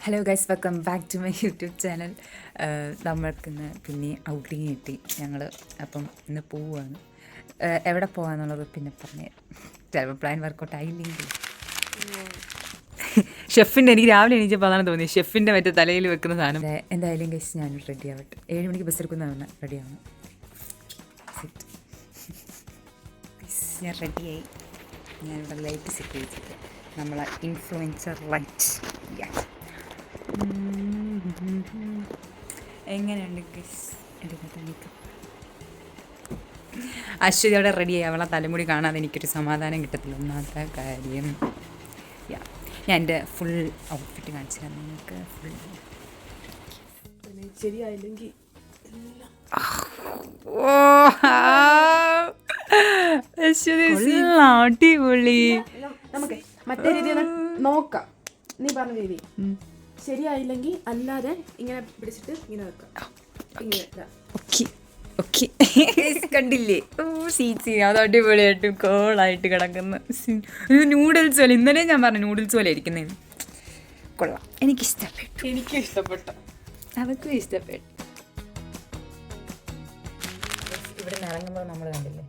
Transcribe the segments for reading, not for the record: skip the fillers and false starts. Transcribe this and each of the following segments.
Hello guys, welcome back to my YouTube channel. നമ്മൾക്കിന്ന് പിന്നെ outing കിട്ടി ഞങ്ങൾ. അപ്പം ഇന്ന് പോവുകയാണ്. എവിടെ പോകാന്നുള്ളത് പിന്നെ പറഞ്ഞ് ചിലപ്പോൾ പ്ലാൻ വർക്കൗട്ട് ആയില്ലെങ്കിൽ ഷെഫിൻ്റെ എനിക്ക് രാവിലെ എണീച്ചപ്പോൾ അതാണ് തോന്നിയത്, ഷെഫിൻ്റെ മറ്റേ തലയിൽ വെക്കുന്ന സാധനം. എന്തായാലും ഗൈസ് ഞാൻ റെഡി ആവട്ടെ. 7 മണിക്ക് ബസ് എടുക്കുന്നതാണ്. റെഡി ആവണം. ഞാൻ റെഡിയായി. ഞാനിവിടെ ലൈറ്റ് സെറ്റ് ചെയ്തിട്ട് നമ്മളെ ഇൻഫ്ലുവൻസർ ലൈറ്റ്. എങ്ങനെയുണ്ട് ഗൈസ് എൻ്റെ മേക്കപ്പ്? അശ്വതി അവിടെ റെഡിയായി. അവളെ തലമുടി കാണാതെ എനിക്കൊരു സമാധാനം കിട്ടത്തില്ല. ഒന്നാമത്തെ കാര്യം ഞാൻ എൻ്റെ ഫുൾ ഔട്ട്ഫിറ്റ് കാണിച്ചു തരാം നിങ്ങൾക്ക്. ഫുൾ ശരിയായില്ലെങ്കിൽ അടിപൊളി. നമുക്ക് മറ്റേ രീതി നോക്കാം. നീ പറഞ്ഞ രീതി ശരിയായില്ലെങ്കിൽ അല്ലാതെ ഇങ്ങനെ പിടിച്ചിട്ട് ഇങ്ങനെ വെക്കാം. ഇങ്ങനെ കണ്ടില്ലേ? സീറ്റ് അത് അടിപൊളിയായിട്ടും കോളായിട്ട് കിടക്കുന്ന നൂഡിൽസ് പോലെ. ഇന്നലെ ഞാൻ പറഞ്ഞു നൂഡിൽസ് പോലെ ഇരിക്കുന്നതിന്. കൊള്ളാം, എനിക്കിഷ്ടപ്പെട്ടു. എനിക്കും ഇഷ്ടപ്പെട്ടു, അവർക്കും ഇഷ്ടപ്പെട്ടു. ഇവിടെ നിന്ന് ഇറങ്ങുമ്പോൾ നമ്മൾ കണ്ടില്ലേ,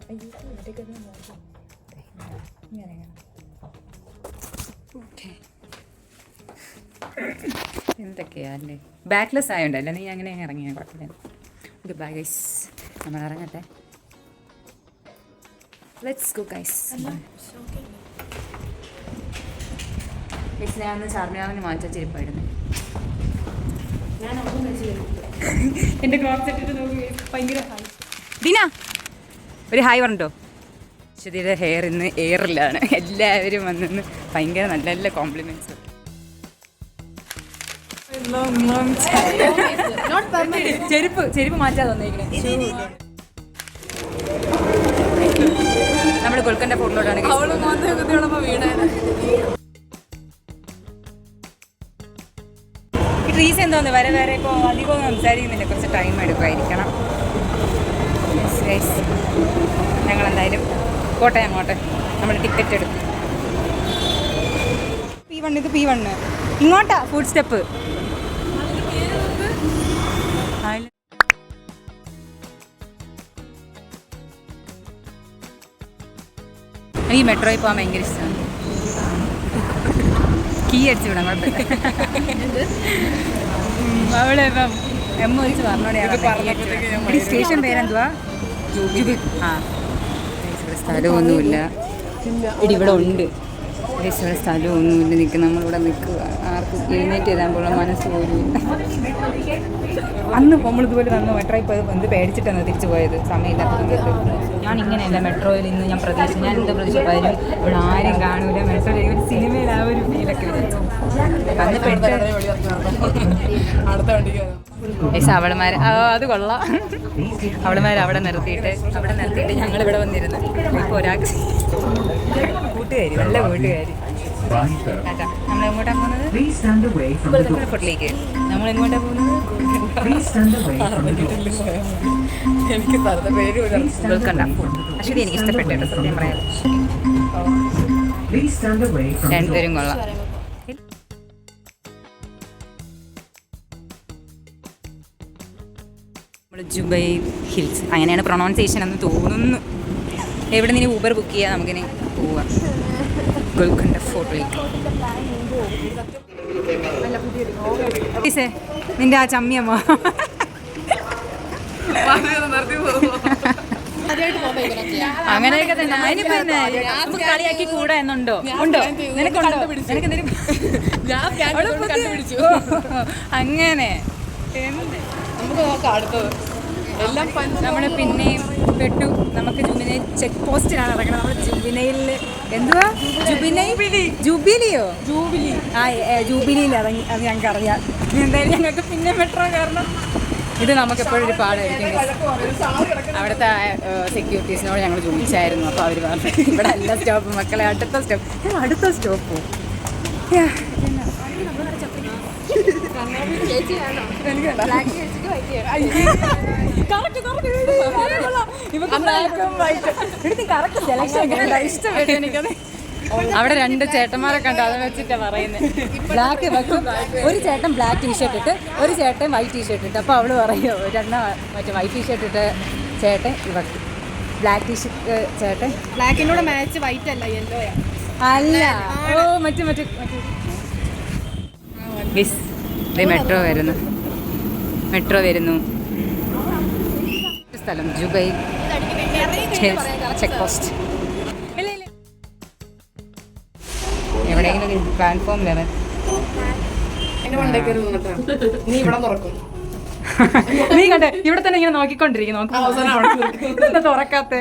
എന്തൊക്കെയാല്ലേ ബാക്ക്ലെസ് ആയോണ്ടല്ലേ നീ അങ്ങനെ ഇറങ്ങിയാൽ കുഴപ്പമില്ല. ഓക്കെ ബൈ ഗൈസ്, നമ്മൾ ഇറങ്ങട്ടെ. Let's go guys. ഞാൻ ഒന്ന് ചാർമിനാറിന് മാറ്റാൻ ചെരുപ്പായിരുന്നു. എൻ്റെ ക്ലോത്ത് ഇട്ടിട്ട് നോക്കി ഭയങ്കര ഹായ്. ദീന ഒരു ഹായ് പറഞ്ഞോ. ശ്രുതിയുടെ ഹെയർ ഇന്ന് എയറിലാണ്. എല്ലാവരും വന്നിന്ന് ഭയങ്കര നല്ല നല്ല കോംപ്ലിമെൻറ്റ്സ്. ചെരുപ്പ് മാറ്റാതെ വന്നേക്കണേ. നമ്മൾ കൊൽക്കണ്ട ഫോട്ടിലോട്ടാണ്. ഈ ട്രീസ് എന്തോന്ന് വരെ വേറെ ഇപ്പോൾ അധികമൊന്നും സംസാരിക്കുന്നില്ല, കുറച്ച് ടൈം എടുക്കുമായിരിക്കണം. ഞങ്ങളെന്തായാലും കോട്ടെ അങ്ങോട്ടെ നമ്മൾ ടിക്കറ്റ് എടുത്തു. P1 ഇത് P1 ഇങ്ങോട്ടാ ഫുഡ് സ്റ്റെപ്പ്. ഈ മെട്രോയിൽ പോകാൻ ഭയങ്കര ഇഷ്ടമാണ്. കീ അടിച്ചു വിടാം കുഴപ്പമില്ല. അവിടെ ഇപ്പം വെച്ച് പറഞ്ഞോടെയാണ്. സ്റ്റേഷൻ പേരെന്തുവാ? ജൂബിലി. ആ ഇവിടെ സ്ഥലമൊന്നുമില്ല. ഇവിടെ ഉണ്ട് ഇവിടെ സ്ഥലമൊന്നുമില്ല. നിൽക്കുക, നമ്മളിവിടെ നിൽക്കുക. ആർക്കും എഴുന്നേറ്റ് തരാൻ പോലുള്ള മനസ്സ് പോലും. അന്ന് നമ്മളിതുപോലെ വന്ന് മെട്രോയിൽ പോയത് എന്ത് പേടിച്ചിട്ടാണ് തിരിച്ചു പോയത് സമയമില്ലാത്ത സമയത്ത്. ഞാൻ ഇങ്ങനെയല്ല മെട്രോയിൽ ഇന്ന് ഞാൻ പ്രതീക്ഷിച്ചു. ഞാൻ എന്താ പ്രതീക്ഷ വരും ഇവിടെ ആരും കാണൂല. മെട്രോയിൽ ഒരു സിനിമയിൽ ആ ഒരു ഫീലൊക്കെ വിളിച്ചു. അന്ന് അവളുമാർ അത് കൊള്ളാം. അവളുമാർ അവിടെ നിർത്തിയിട്ട് ഞങ്ങളിവിടെ വന്നിരുന്നു. ഇപ്പോൾ ഒരാൾക്ക് കൂട്ടുകാരി, നല്ല കൂട്ടുകാരി. നമ്മൾ എങ്ങോട്ടാണ് പോകുന്നത്? ഫോട്ടിലേക്ക്. നമ്മൾ എങ്ങോട്ടാണ് പോകുന്നത്? എനിക്ക് കേൾക്കണ്ട. അശ്വതി എനിക്ക് ഇഷ്ടപ്പെട്ടു. സത്യം പറയാം, രണ്ടുപേരും കൊള്ളാം. നമ്മൾ ജുബൈ ഹിൽസ് അങ്ങനെയാണ് പ്രൊണൗൺസിയേഷൻ എന്ന് തോന്നുന്നു. എവിടെ നിന്ന് ഊബർ ബുക്ക് ചെയ്യാം, നമുക്കിനി പോവാം ഗോൽക്കൊണ്ട ഫോർട്ടിലേക്ക്. നിന്റെ ആ ചമ്മിയമ്മ അങ്ങനെയൊക്കെ തന്നെ. അതിനിപ്പോ നമുക്ക് കളിയാക്കി കൂടാ എന്നുണ്ടോ? ഉണ്ടോ? നിനക്കുണ്ടോ? നിനക്ക് അങ്ങനെ നമുക്ക് നോക്കാം അടുത്തത്. എല്ലാം നമ്മൾ പിന്നെയും പെട്ടു. നമുക്ക് ജുബിനൈൽ ചെക്ക് പോസ്റ്റിലാണ് ഇറങ്ങുന്നത്. നമ്മൾ ജുബിനൈലിൽ എന്തുവാ ജൂബിലിയോ ആ ജൂബിലിയിൽ ഇറങ്ങി. അത് ഞങ്ങൾക്ക് അറിയാം. എന്തായാലും ഞങ്ങൾക്ക് പിന്നെ മെട്രോ കാരണം ഇത് നമുക്ക് എപ്പോഴും ഒരു പാടായിരിക്കും. അവിടുത്തെ സെക്യൂരിറ്റീസിനോട് ഞങ്ങൾ ചോദിച്ചായിരുന്നു. അപ്പോൾ അവർ പറഞ്ഞു ഇവിടെ എല്ലാ സ്റ്റോപ്പും മക്കളെ അടുത്ത സ്റ്റോപ്പ്. ഇഷ്ടപ്പെട്ടു എനിക്കത്. അവിടെ 2 ചേട്ടന്മാരെ കണ്ട് അത് വെച്ചിട്ടാ പറയുന്നത്. ബ്ലാക്ക് വെക്കും, ഒരു ചേട്ടൻ ബ്ലാക്ക് ടീഷർട്ട് ഇട്ട്, ഒരു ചേട്ടൻ വൈറ്റ് ടീഷർട്ട് ഇട്ട്. അപ്പോൾ അവള് പറയോ മറ്റേ വൈറ്റ് ടീഷർട്ട് ഇട്ട് ചേട്ടൻ ഇവർക്ക്, ബ്ലാക്ക് ടീഷർട്ട് ചേട്ടൻ ബ്ലാക്കിനോട് മാച്ച് വൈറ്റ് അല്ല യെല്ലോയാ. അല്ല, ഓ മറ്റേ മെട്രോ വരുന്നു. സ്ഥലം ജുബൈ ചെക്ക് പോസ്റ്റ്. എവിടെയെങ്കിലും പ്ലാറ്റ്ഫോം 11. നീ കണ്ടേ ഇവിടെ തന്നെ ഇങ്ങനെ നോക്കിക്കൊണ്ടിരിക്കും, തുറക്കാത്ത.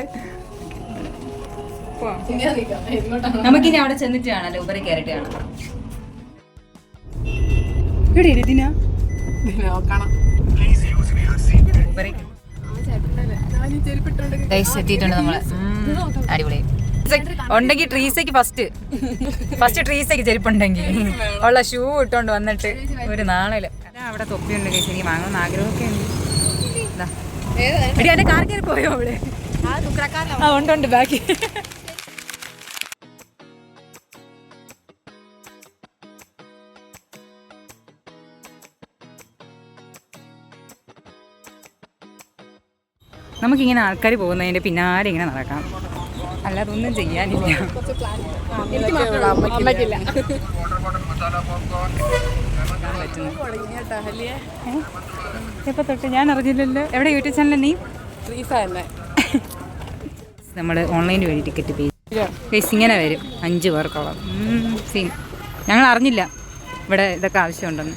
നമുക്കിനി അവിടെ ചെന്നിട്ട് കാണാം, ഊബറിൽ കയറിയിട്ട് കാണാം. എത്തിയിട്ടുണ്ട് നമ്മള്. അടിപൊളി ഉണ്ടെങ്കിൽ ട്രീസയ്ക്ക് ഫസ്റ്റ് ട്രീസയ്ക്ക് ചെരുപ്പുണ്ടെങ്കിൽ ഉള്ള ഷൂ ഇട്ടോണ്ട് വന്നിട്ട് ഒരു നാളെ അവിടെ തൊപ്പിയുണ്ട്. എനിക്ക് വാങ്ങണമെന്ന് ആഗ്രഹമൊക്കെ ഉണ്ട്. എന്റെ കാർ കയറി പോയോ അവിടെ? ആ ഉണ്ട് ബാക്കി. നമുക്കിങ്ങനെ ആൾക്കാർ പോകുന്നതിൻ്റെ പിന്നാലെ ഇങ്ങനെ നടക്കാം, അല്ലാതെ ഒന്നും ചെയ്യാനില്ല. എപ്പോൾ തൊട്ട് ഞാൻ അറിഞ്ഞില്ലല്ലോ. എവിടെ യൂട്യൂബ് ചാനൽ നീ? നമ്മൾ ഓൺലൈൻ വഴി ടിക്കറ്റ് പേസ് ഇങ്ങനെ വരും 5 പേർക്കോളം. സീൻ ഞങ്ങൾ അറിഞ്ഞില്ല ഇവിടെ ഇതൊക്കെ ആവശ്യമുണ്ടെന്ന്.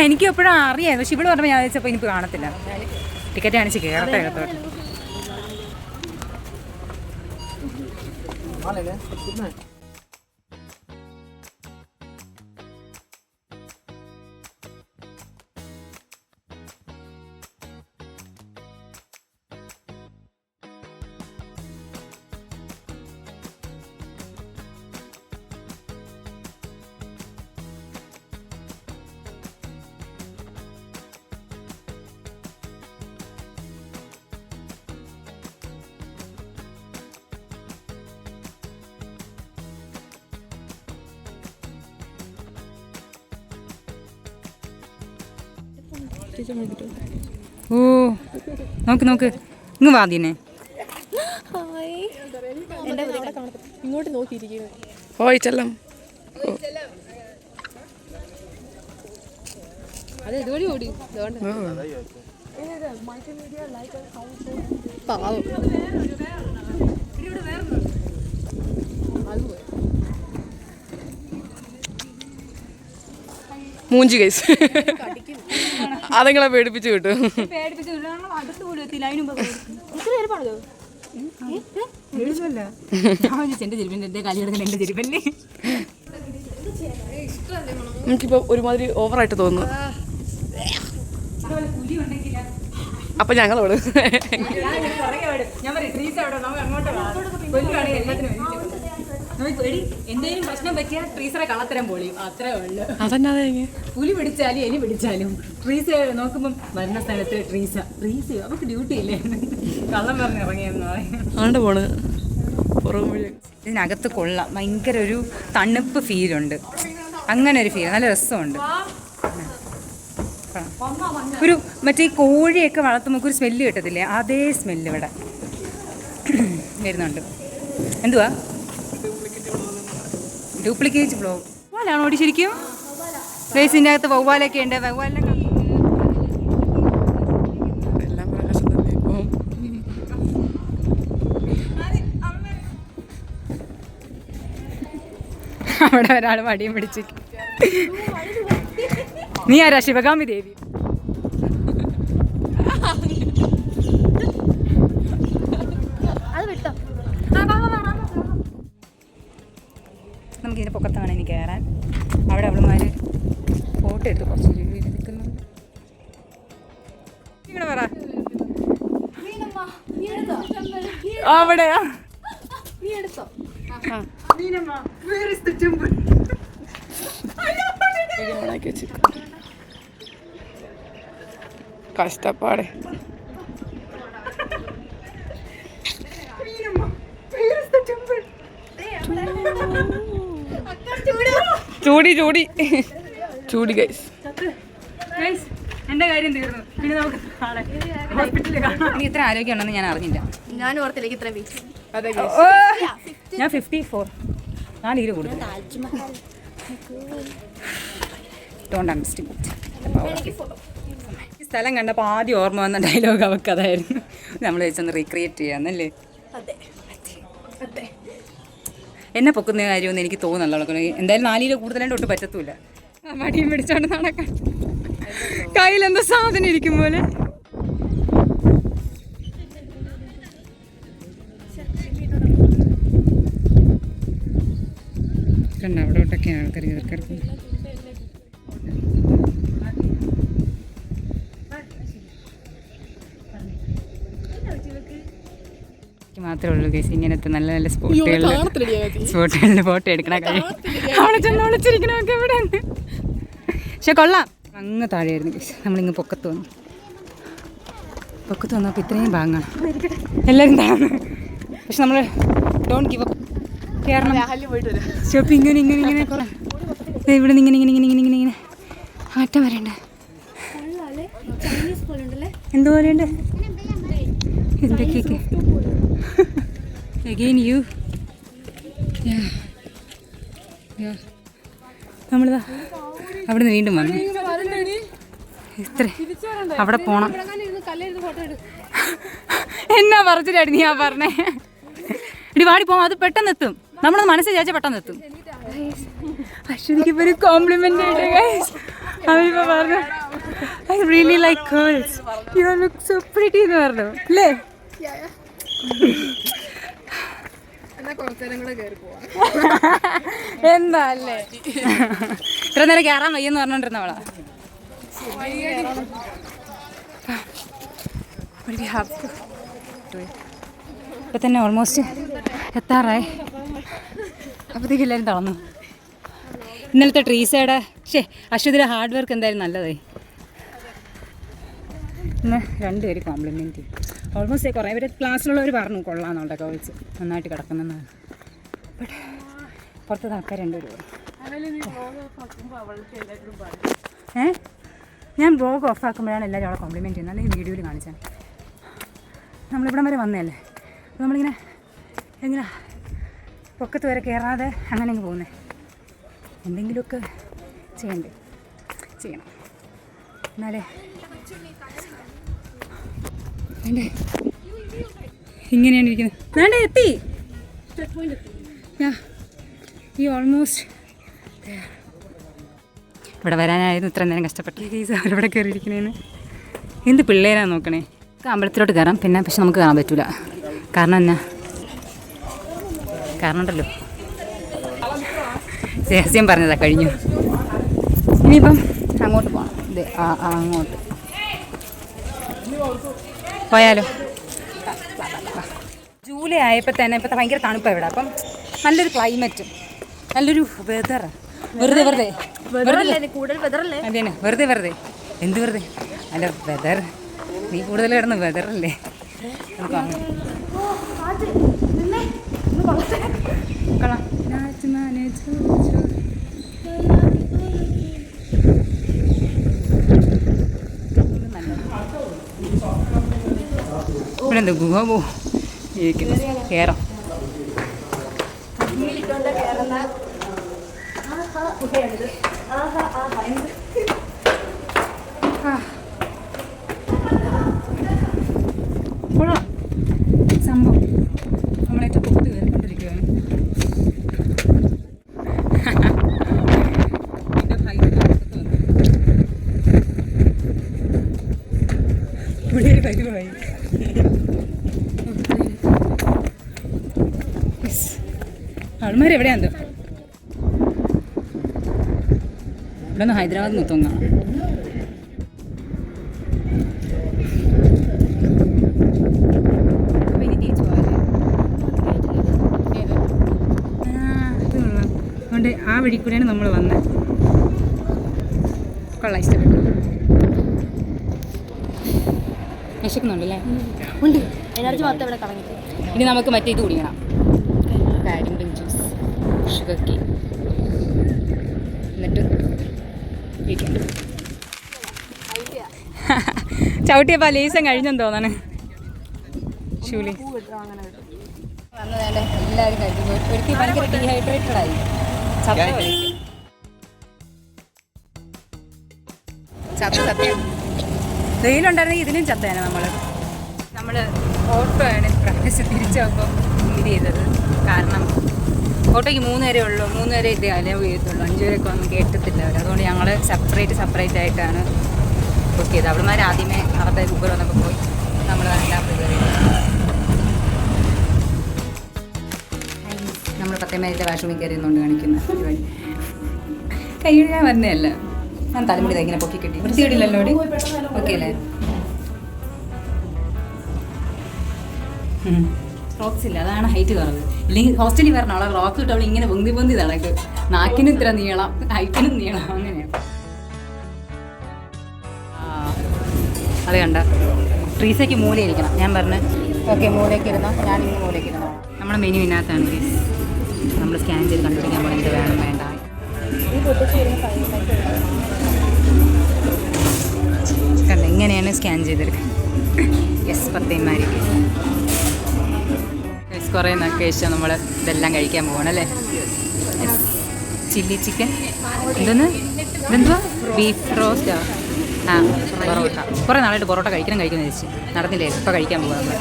എനിക്കും എപ്പോഴും അറിയാം, പക്ഷെ ഇവിടെ പറഞ്ഞപ്പോൾ ഞാൻ വെച്ചപ്പോൾ എനിക്ക് കാണത്തില്ല. ടിക്കറ്റ് കാണിച്ച് കയറട്ടെ അകത്തോട്ട്. ഓ നോക്ക് ഇങ്ങ് വാദിനെ ഇങ്ങോട്ട് നോക്കിയിരിക്കുന്നു. ഹോയ് ചെല്ലം. അതെ ഇതുവഴി ഓടി പാവം. മൂഞ്ചി കേസ് അതെങ്ങളെ പേടിപ്പിച്ചു കിട്ടും. എനിക്കിപ്പോ ഒരുമാതിരി ഓവറായിട്ട് തോന്നുന്നു. അപ്പൊ ഞങ്ങളോട് എന്തെങ്കിലും പ്രശ്നം പറ്റിയാൽ ട്രീസറെ കള്ളത്തരം പൊളിയും, അത്രേ ഉള്ളു. അതന്നെ പുലി പിടിച്ചാലും എലി പിടിച്ചാലും ട്രീസ നോക്കുമ്പം വരുന്ന സ്ഥലത്ത് ട്രീസ അവർക്ക് ഡ്യൂട്ടി ഇല്ലേ, കള്ളം പറഞ്ഞ് ഇറങ്ങിയെന്ന് ആണ്ട് പോണ്. ഇതിനകത്ത് കൊള്ളാം, ഭയങ്കര ഒരു തണുപ്പ് ഫീലുണ്ട്, അങ്ങനെ ഒരു ഫീൽ, നല്ല രസമുണ്ട്. ഒരു മറ്റേ കോഴിയൊക്കെ വളർത്തുമ്പോൾ ഒരു സ്മെല്ല് കിട്ടത്തില്ലേ, അതേ സ്മെല്ല് ഇവിടെ വരുന്നുണ്ട്. എന്തുവാ ഡ്യൂപ്ലിക്കേറ്റ് ബ്ലോഗ് വവ്വാലാണോ ഓടി ശരിക്കും? റേസിൻ്റെ അകത്ത് വവ്വാലൊക്കെ ഉണ്ട്. വവ്വാലിനെ അവിടെ ഒരാൾ വടിയും പിടിച്ച്. നീ ആരാ? ശിവകാമി ദേവി. നമുക്കിതിൻ്റെ പൊക്കത്താണ് ഇനി കയറാൻ. അവിടെ അവളുമാർ ഫോട്ടോ എടുത്ത് കുറച്ച് രീതിയിൽ നിൽക്കുന്നുണ്ട്. ഇവിടെ പറ അവിടെയാ കഷ്ടപ്പാടെ. ചൂടി ചൂടി ചൂടി ഗൈസ്. എന്റെ കാര്യം തീർന്നു. ഇനി നമുക്ക് നാളെ ഹോസ്പിറ്റലിൽ കാണാം. നീ ഇത്ര ആരോഗ്യം ഉണ്ടെന്ന് ഞാൻ അറിഞ്ഞില്ല. ഞാൻ ഓർത്തിലേക്ക് ഇത്ര വെയിറ്റ്. ഞാൻ 54. 4 കിലോ കൊടുത്തു. ഈ സ്ഥലം കണ്ടപ്പോൾ ആദ്യം ഓർമ്മ വന്ന ഡയലോഗ് അവൾക്ക് അതായിരുന്നു. നമ്മൾ വെച്ചൊന്ന് റീക്രിയേറ്റ് ചെയ്യാന്നല്ലേ. എന്നെ പൊക്കുന്ന കാര്യമൊന്നും എനിക്ക് തോന്നുന്നല്ലോ. എന്തായാലും 4 കിലോ കൂടുതലായിട്ട് ഒട്ടും പറ്റത്തൂല. മടിയും പിടിച്ചോണ്ട് നടക്കാൻ കയ്യിലെന്തോ സാധനം ഇരിക്കും പോലെ. കണ്ട അവിടോട്ടൊക്കെയാണ് ആൾക്കാർ കിടക്കുന്നത്. മാത്രമേ ഉള്ളൂ കേസ് ഇങ്ങനത്തെ നല്ല നല്ല സ്പോട്ടുകളിൽ ഫോട്ടോ എടുക്കണ കാര്യം. അവിടെ ചെന്ന് ഒളിച്ചിരിക്കണമൊക്കെ ഇവിടെ ഉണ്ട്. പക്ഷെ കൊള്ളാം. അങ്ങ് താഴെയായിരുന്നു കേസ്. നമ്മളിങ്ങ് പൊക്കത്ത് വന്നപ്പോൾ ഇത്രയും ഭാഗമാണ് എല്ലാവരും താഴ്ന്നു. പക്ഷെ നമ്മൾ don't give up. Keralam shop ഇങ്ങനെ കുറേ ഇവിടെ നിന്ന് ഇങ്ങനെ മാറ്റം വരണ്ടേ. എന്തുപോലെയുണ്ട് എന്തൊക്കെയൊക്കെ. Again you. നമ്മളിതാ അവിടെ നിന്ന് വീണ്ടും വന്നു. ഇത്ര അവിടെ പോണം. എന്നാ പറിച്ചിട്ടായിരുന്നു ഞാൻ പറഞ്ഞേ. ഇടി വാടി പോവാം. അത് പെട്ടെന്ന് എത്തും. നമ്മളത് മനസ്സിൽ വിചാരിച്ചാൽ പെട്ടെന്ന് എത്തും. അശ്വതിക്ക് ഇപ്പോൾ ഒരു കോംപ്ലിമെന്റ് അവരിപ്പോൾ പറഞ്ഞു I really like girls, you look so pretty എന്ന് പറഞ്ഞു അല്ലേ. എന്താ അല്ലേ ഇത്ര നേരം കയറാൻ വയ്യെന്ന് പറഞ്ഞോണ്ടിരുന്നവളാ. ഇപ്പൊ തന്നെ ഓൾമോസ്റ്റ് എത്താറായി. അപ്പോഴത്തേക്ക് എല്ലാവരും തളർന്നു. ഇന്നലത്തെ ട്രീസയുടെ അശ്വതിയുടെ ഹാർഡ് വർക്ക് എന്തായാലും നല്ലതായി. ഇന്ന് 2 പേര് കോംപ്ലിമെൻറ്റ് ചെയ്യും. ഓൾമോസ്റ്റ് കുറേ പേര് ക്ലാസ്സിലുള്ളവർ പറഞ്ഞു കൊള്ളാമെന്നുണ്ടൊക്കെ വെച്ച് നന്നായിട്ട് കിടക്കുന്നെന്നാണ്. ബട്ട് പുറത്ത് ആൾക്കാർ 2 പേര് ഞാൻ ബ്ലോഗ് ഓഫാക്കുമ്പോഴാണ് എല്ലാവരും അവളെ കോംപ്ലിമെൻറ്റ് ചെയ്യുന്നത്. അല്ലെങ്കിൽ വീഡിയോയിൽ കാണിച്ചാൽ നമ്മളിവിടം വരെ വന്നതല്ലേ. അപ്പോൾ നമ്മളിങ്ങനെ എങ്ങനെ പൊക്കത്ത് വരെ കയറാതെ അങ്ങനെ അങ്ങ് പോകുന്നത്. എന്തെങ്കിലുമൊക്കെ ചെയ്യണം എന്നാലേ വേണ്ടേ. ഇങ്ങനെയാണ് ഇരിക്കുന്നത്. വേണ്ട എത്തി ഈ ഓൾമോസ്റ്റ് ഇവിടെ വരാനായിരുന്നു ഇത്ര നേരം കഷ്ടപ്പെട്ടു. കേസ് അവരിവിടെ കയറിയിരിക്കണേന്ന് എന്ത് പിള്ളേരാണ് നോക്കണേ. അമ്പലത്തിലോട്ട് കയറാം പിന്നെ പക്ഷെ നമുക്ക് കയറാൻ പറ്റില്ല. കാരണം എന്നാ കാരണം ഉണ്ടല്ലോ രഹസ്യം പറഞ്ഞതാ കഴിഞ്ഞു. ഇനിയിപ്പം അങ്ങോട്ട് പോകണം. ഇതേ അങ്ങോട്ട് പോയാലോ. ജൂലൈ ആയപ്പോൾ തന്നെ ഇപ്പോഴത്തെ ഭയങ്കര തണുപ്പാണ് ഇവിടെ. അപ്പം നല്ലൊരു ക്ലൈമറ്റും നല്ലൊരു വെതർ. വെറുതെ അതെ വെറുതെ എന്ത് വെറുതെ അല്ല വെതർ. നീ കൂടുതൽ കിടന്ന് വെതറല്ലേ. ഇവിടെ എന്താ ഗുഹ ഇരിക്കുന്നു. കയറാം. സംഭവം നമ്മളേറ്റവും പൊക്കത്ത് കയറിക്കൊണ്ടിരിക്കുകയാണ്. ഇവിടെ ഒരു പരിവായി. ആൾമാർ എവിടെയാന്തോ. ഇവിടെ നിന്ന് ഹൈദരാബാദ് മൊത്തം കാണാം. അതുകൊണ്ട് ആ വഴി കൂടെയാണ് നമ്മൾ വന്നത്. കൊള്ളാം, ഇഷ്ടപ്പെട്ടു. വിശക്കുന്നുണ്ടല്ലേ? ഉണ്ട്. എനർജി മാത്രം ഇവിടെ കളഞ്ഞു. ഇനി നമുക്ക് മറ്റേ ഇത് കുടിക്കണം. കരിമ്പിൻ ജ്യൂസ്, ഷുഗർ കേക്ക്. ചവിട്ടിയപ്പോ ലേസം കഴിഞ്ഞെന്ന് തോന്നാണ്. ഷൂലി വന്നതല്ലേ എല്ലാവരും കഴിക്കുന്നു. ഒരിക്കലും ഭയങ്കര ഡീഹൈഡ്രേറ്റഡ് ആയി സത്യം. വെയിലുണ്ടായിരുന്നെങ്കിൽ ഇതിലും ചത്തേനെ. നമ്മൾ ഓട്ടോയാണ് പ്രാവശ്യം തിരിച്ചപ്പോൾ ഇത് ചെയ്തത്. കാരണം ഓട്ടോയ്ക്ക് 3 പേരേ ഉള്ളൂ, 3 പേരെ ഇത് അലവ് ചെയ്യത്തുള്ളൂ, 5 പേരൊക്കെ ഒന്നും കേട്ടത്തില്ല അവർ. അതുകൊണ്ട് ഞങ്ങൾ സെപ്പറേറ്റ് ആയിട്ടാണ് ബുക്ക് ചെയ്തത്. അവളുമാർ ആദ്യമേ അവരുടെ ഊബർ വന്നപ്പോൾ പോയി, നമ്മൾ എല്ലാം കയറി. നമ്മൾ 10 മിനിറ്റ് വാഷ്റൂമിൽ കയറിയെന്നുകൊണ്ട് കാണിക്കുന്ന പരിപാടി. കൈ കഴുകാൻ വരുന്നതല്ല, ഞാൻ തലമുടി ഇങ്ങനെ പൊക്കി കിട്ടി. വൃത്തിയിടില്ലല്ലോ ഓക്കെ അല്ലേ? റോക്സ് ഇല്ല, അതാണ് ഹൈറ്റ് കുറവ്. ഇല്ലെങ്കിൽ ഹോസ്റ്റലിൽ വരണം, അവളെ റോക്സ് ഇട്ട് അവൾ ഇങ്ങനെ പൊന്തി നടക്ക്. നാക്കിനും ഇത്ര നീളം, ഹൈറ്റിനും നീളം, അങ്ങനെയാണ്. അത് കണ്ട ട്രീസയ്ക്ക് മൂലയിരിക്കണം. ഞാൻ പറഞ്ഞു ഓക്കെ മൂലയ്ക്ക് ഇരുന്നോ, ഞാനിങ്ങനെ മൂലയ്ക്ക് ഇരുന്നോ. നമ്മുടെ മെനു ഇതിനകത്താണ് പ്ലീസ്. നമ്മൾ സ്കാൻ ചെയ്ത് കണ്ടുപിടിക്കാൻ പോകുന്നത് ഇത് വേണം വേണ്ട. കണ്ട ഇങ്ങനെയാണ് സ്കാൻ ചെയ്തെടുക്കുന്നത്. യെസ് 10 കുറേ നാൾക്ക് ശേഷം നമ്മൾ ഇതെല്ലാം കഴിക്കാൻ പോകണം അല്ലേ? ചില്ലി ചിക്കൻ ഇതെന്തുവാ ബീഫ് റോസ്റ്റാ? ആ പൊറോട്ട. കുറേ നാളായിട്ട് പൊറോട്ട കഴിക്കണം ചോദിച്ചു, നടന്നില്ലേ? ഇപ്പോൾ കഴിക്കാൻ പോകാം നമ്മൾ.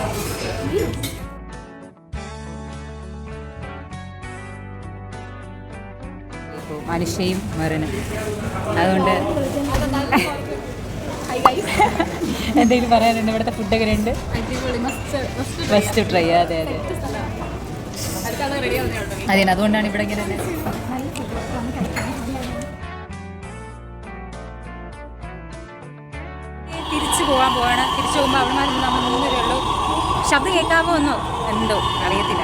ഇപ്പോൾ മനുഷ്യയും മരനും. അതുകൊണ്ട് എന്തെങ്കിലും പറയാനുണ്ട്? ഇവിടുത്തെ ഫുഡൊക്കെ ഉണ്ട്, ഫസ്റ്റ് ട്രൈ. അതെ അതുകൊണ്ടാണ് ഇവിടെ ഇങ്ങനെ തിരിച്ചു പോവാണ്. തിരിച്ചു പോകുമ്പോൾ അവിടെ നമ്മൾ 3 പേരേ ഉള്ളൂ. ശബ്ദം കേൾക്കാമോ എന്നോ എന്തോ അറിയത്തില്ല.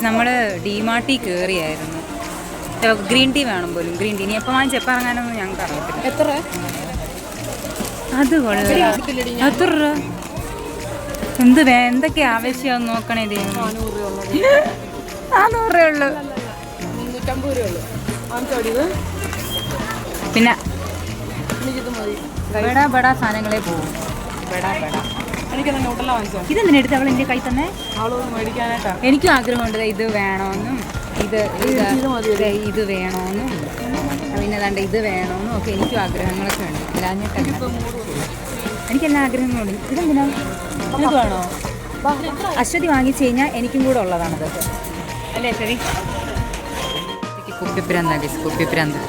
നമ്മൾ ഡിമാർട്ടിൽ കയറിയായിരുന്നു. ഗ്രീൻ ടീ വേണം പോലും. ഗ്രീൻ ടീ ഇനി എപ്പോൾ വാങ്ങിച്ച് എപ്പോൾ ഇറങ്ങാനൊന്നും ഞങ്ങൾക്ക് അറിയത്തില്ല. എത്ര? അത് കൊള്ളാം. എത്ര രൂപ? എന്തൊക്കെ ആവശ്യമാണെന്ന് നോക്കണേ. 400 രൂപ ഉള്ളു. 350 രൂപ ഉള്ളു. പിന്നെ ബടാ സാധനങ്ങളെ പോകും. ഇതെന്തിനെടുത്ത് അവൾ എൻ്റെ കൈ തന്നെ? എനിക്കും ആഗ്രഹമുണ്ട് ഇത് വേണമെന്നും ഇത് വേണമെന്നും പിന്നെ ഏതാണ്ട് ഇത് വേണമെന്നും ഒക്കെ എനിക്കും ആഗ്രഹങ്ങളൊക്കെ ഉണ്ട്. എനിക്കെല്ലാ ആഗ്രഹങ്ങളുണ്ട്. ഇതെന്തിനാ? ഇത് വേണോ? അശ്വതി വാങ്ങിച്ചു കഴിഞ്ഞാൽ എനിക്കും കൂടെ ഉള്ളതാണതൊക്കെ അല്ലേ അശ്വതി? കുപ്പിപ്രാന്ത്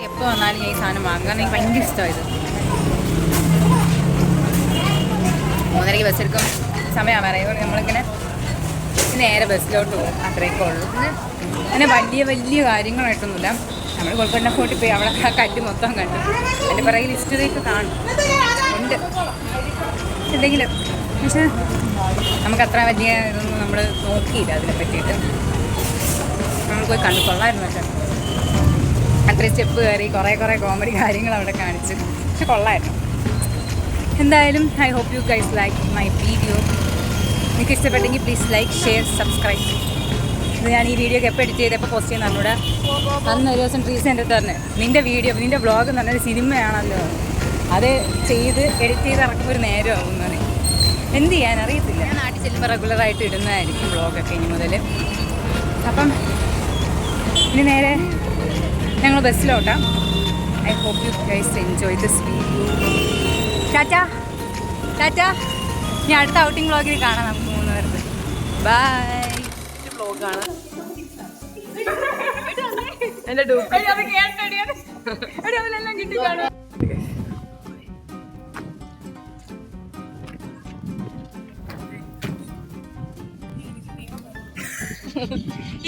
എപ്പോൾ വന്നാലും ഞാൻ ഈ സാധനം വാങ്ങാൻ എനിക്ക് ഭയങ്കര ഇഷ്ടമായത്. 3:30 ബസ് എടുക്കും. സമയം പറയുമ്പോൾ നമ്മളിങ്ങനെ നേരെ ബസ്സിലോട്ട് പോകും. അത്രയൊക്കെ ഉള്ളൂ. അങ്ങനെ വലിയ കാര്യങ്ങളായിട്ടൊന്നുമില്ല. നമ്മൾ കോഴിക്കോടിനെ ഫോർട്ടിൽ പോയി അവിടെ ആ കല്ല് മൊത്തം കണ്ടു. എൻ്റെ പിറകിൽ ഹിസ്റ്ററിയൊക്കെ കാണും ഉണ്ട് എന്തെങ്കിലും. പക്ഷേ നമുക്കത്ര വലിയ ഇതൊന്നും നമ്മൾ നോക്കിയില്ല അതിനെ പറ്റിയിട്ട്. നമ്മൾ പോയി കണ്ടു, കൊള്ളായിരുന്നു. പക്ഷേ അത്രയും സ്റ്റെപ്പ് കയറി കുറേ കോമഡി കാര്യങ്ങൾ അവിടെ കാണിച്ചു. പക്ഷെ കൊള്ളായിരുന്നു. എന്തായാലും I hope you guys like my video. നിങ്ങൾക്ക് ഇഷ്ടപ്പെട്ടെങ്കിൽ പ്ലീസ് ലൈക്ക്, ഷെയർ, സബ്സ്ക്രൈബ്. ഇത് ഞാൻ ഈ വീഡിയോ എപ്പോൾ എഡിറ്റ് ചെയ്തപ്പോൾ പോസ്റ്റ് ചെയ്യുന്ന നമ്മുടെ അന്ന് ഒരു ദിവസം ട്രീസ് എൻ്റെ അടുത്ത് പറഞ്ഞു, നിൻ്റെ വ്ളോഗ് എന്ന് പറഞ്ഞൊരു സിനിമയാണല്ലോ, അത് എഡിറ്റ് ചെയ്ത് ഇറക്കുമ്പോൾ ഒരു നേരമാകുന്നത്. എന്ത് ചെയ്യാൻ അറിയത്തില്ല. ഞാൻ നാട്ടിൽ ചെല്ലുമ്പോൾ റെഗുലറായിട്ട് ഇടുന്നതായിരിക്കും വ്ളോഗൊക്കെ ഇനി മുതൽ. അപ്പം ഇനി നേരെ ഞങ്ങൾ ബസ്സിലോട്ടാം. I hope you guys enjoy this video. Tata. ഞാൻ അടുത്ത ഔട്ടിംഗ് വ്ളോഗിൽ കാണാം നമുക്ക് 3 പേർക്ക്. ബൈ. വ്ളോഗാണ് എൻ്റെ ഡൂപ്പ്.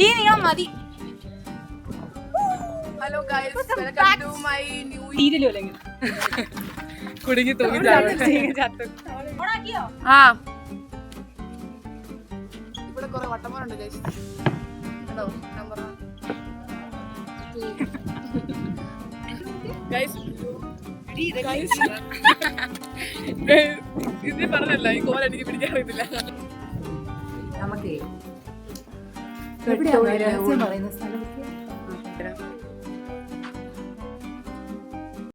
ഈ നീളം മതി. Hello guys, welcome to my new കുടുങ്ങി തൂങ്ങി ആ ഇവിടെ കുറെ വട്ടന്മാരുണ്ട് ഗൈസ്. ഹലോ നമ്പർ ഗൈസ് ഇത് പറഞ്ഞല്ല ഈ കോല എനിക്ക് പിടിക്കാൻ അറിയത്തില്ല. നമുക്ക് എവിടെയാ രഹസ്യം പറയുന്ന സ്ഥലം